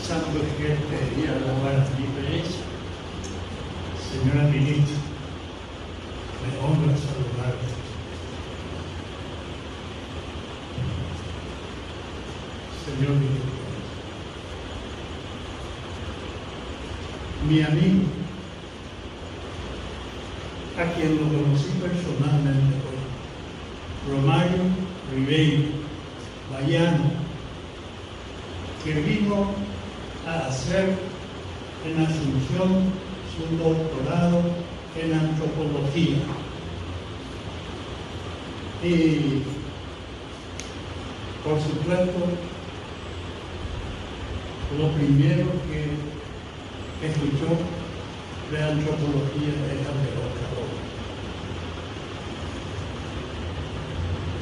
pensando que quería hablar aquí de ella. Señora ministra, me honra saludarle. Señor ministro, mi amigo, a quien lo conocí personalmente hoy, Romario Ribeiro Bayano, que vino a hacer en Asunción su doctorado en antropología. Y, por supuesto, lo primero que escuchó de antropología es la pelota.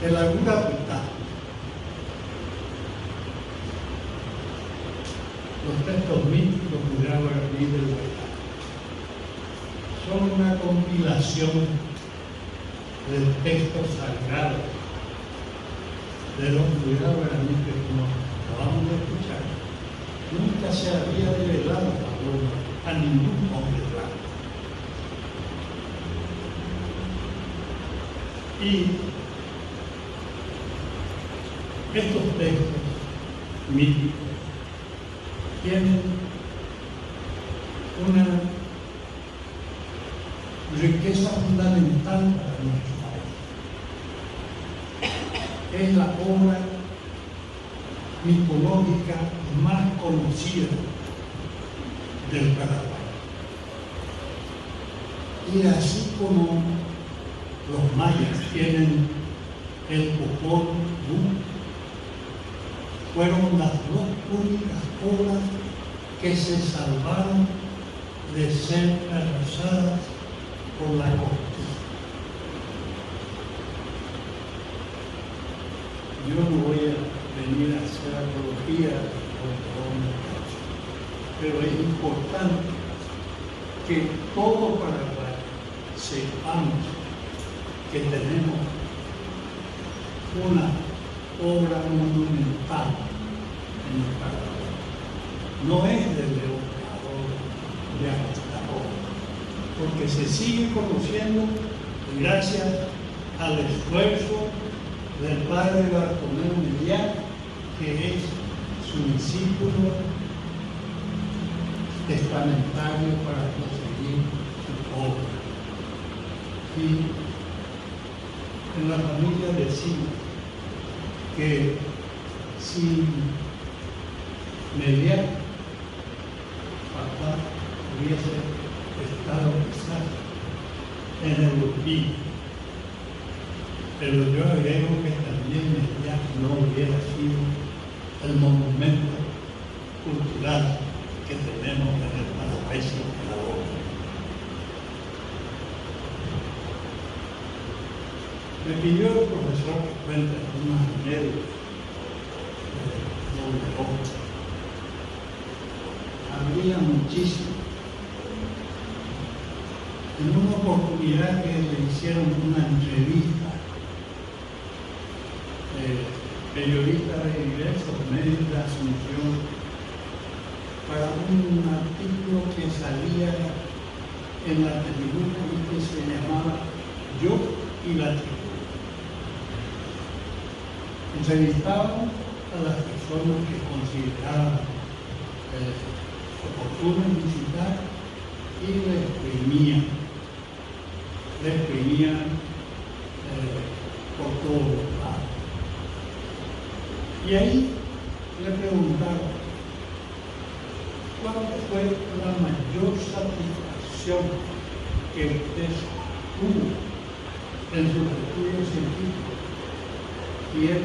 En alguna vuelta, los textos místicos de Álvaro Ruiz del Huerta son una compilación de textos sagrados de los cuidados que, como acabamos de escuchar, nunca se había revelado a ningún hombre blanco. Y estos textos místicos tienen una riqueza fundamental para nuestro país. Es la obra mitológica más conocida del Paraguay. Y así como los mayas tienen el Popol Vuh, fueron las dos únicas obras que se salvaron de ser arrasadas por la conquista. Yo no voy a venir a hacer apología, pero es importante que todo Paraguay sepamos que tenemos una obra monumental en el Paraguay. No es de León de Agostinho, porque se sigue conociendo gracias al esfuerzo del padre Bartolomé Millán, que es su discípulo testamentario para proseguir su obra. Y en la familia decimos que si Melián, papá, hubiese estado quizás en el Urquí, pero yo agrego que también Melián no hubiera sido el monumento cultural que tenemos en el Paraguay sin la obra. Me pidió el profesor que cuente algunas anécdotas de obra. Habría muchísimo. En una oportunidad que le hicieron una entrevista, periodista de diversos medios de Asunción, para un artículo que salía en la tribuna y que se llamaba Yo y la tribuna. Entrevistaban a las personas que consideraban oportuno visitar y les exprimían por todos los lados. Y ahí le preguntaron cuál fue la mayor satisfacción que usted tuvo en sus estudios científicos. Y él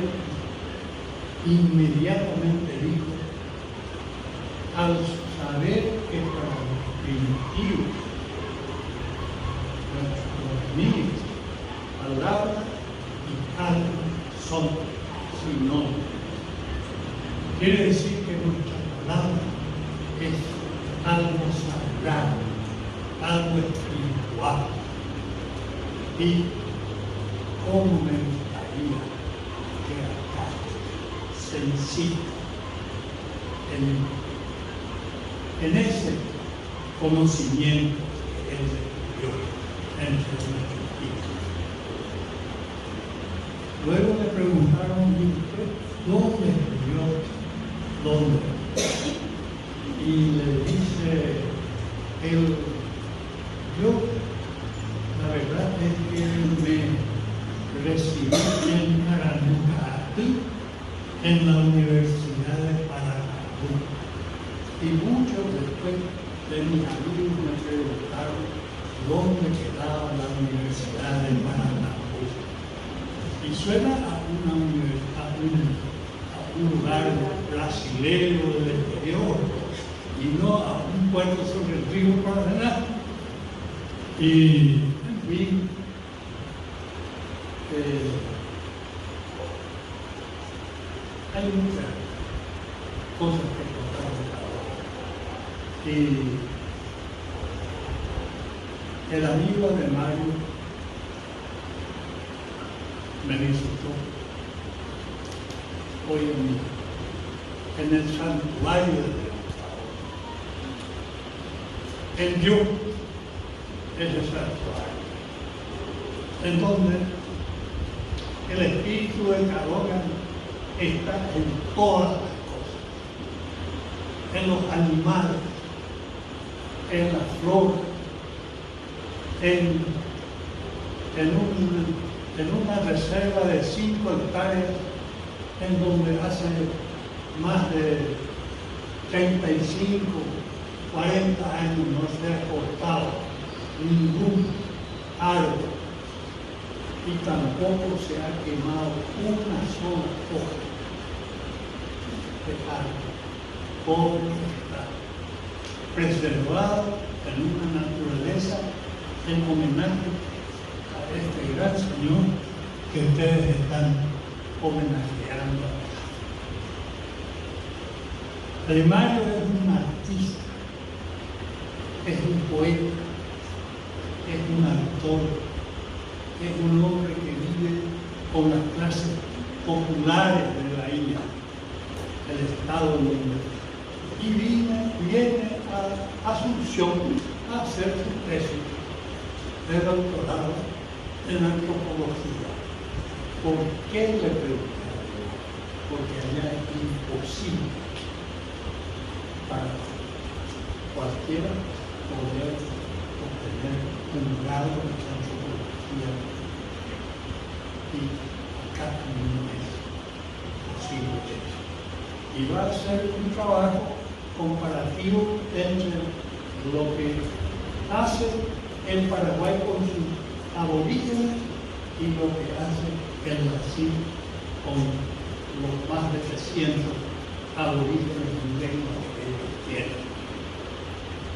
inmediatamente dijo, al saber que para los primitivos, nuestros niños, palabra y alma son sinónimos. Quiere decir que nuestra palabra es algo sagrado, algo espiritual. Y cómo me gustaría que acá se incita en en ese conocimiento que él descubrió entre nuestros hijos. Luego le preguntaron, ¿dónde estudió? ¿Dónde? Y le dice él, yo, la verdad es que me recibí en Paranucatí, en la Universidad de Paraguay. Y mucho después de mis amigos me preguntaron dónde quedaba la Universidad de Paraguay. Y suena a una universidad, a un lugar brasileño del exterior, y no a un puerto sobre el río Paraná. Y, en fin, hay muchas cosas que contar de cada uno. Y el amigo de Mario me visitó hoy en el santuario de Dios. Él vio ese santuario, en donde el espíritu de Cadogan está en todas las cosas, en los animales, en la flora, en una reserva de 5 hectáreas, en donde hace más de 35, 40 años no se ha cortado ningún árbol y tampoco se ha quemado una sola hoja de árbol. Todo está preservado en una naturaleza en homenaje a este gran Señor que ustedes están homenajeando. Mario es un artista, es un poeta, es un actor, es un hombre que vive con las clases populares de la isla, el estado de Honduras, y viene a Asunción a hacer su tesis de doctorado en antropología. ¿Por qué le pregunté? Porque allá es imposible para cualquiera poder obtener un grado de antropología, y acá no es posible eso. Y va a ser un trabajo comparativo entre lo que hace el Paraguay con sus aborígenes y lo que hace el Brasil con los más de 300 aborígenes indígenas que ellos tienen.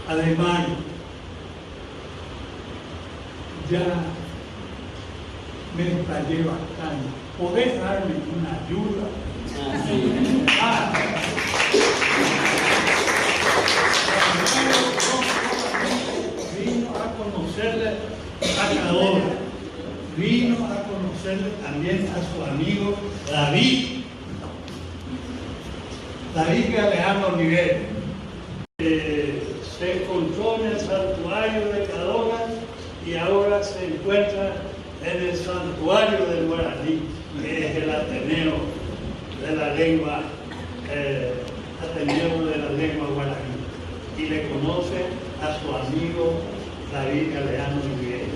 Además, ya me estallé bastante. ¿Podés darme una ayuda? Vino a conocerle a Cadogan, vino a conocerle también a su amigo David Alejandro Miguel. Se encontró en el santuario de Cadogan y ahora se encuentra en el santuario del Guaraní, que es el Ateneo de la lengua, guaraní, y le conoce a su amigo David Alejandro Miguel.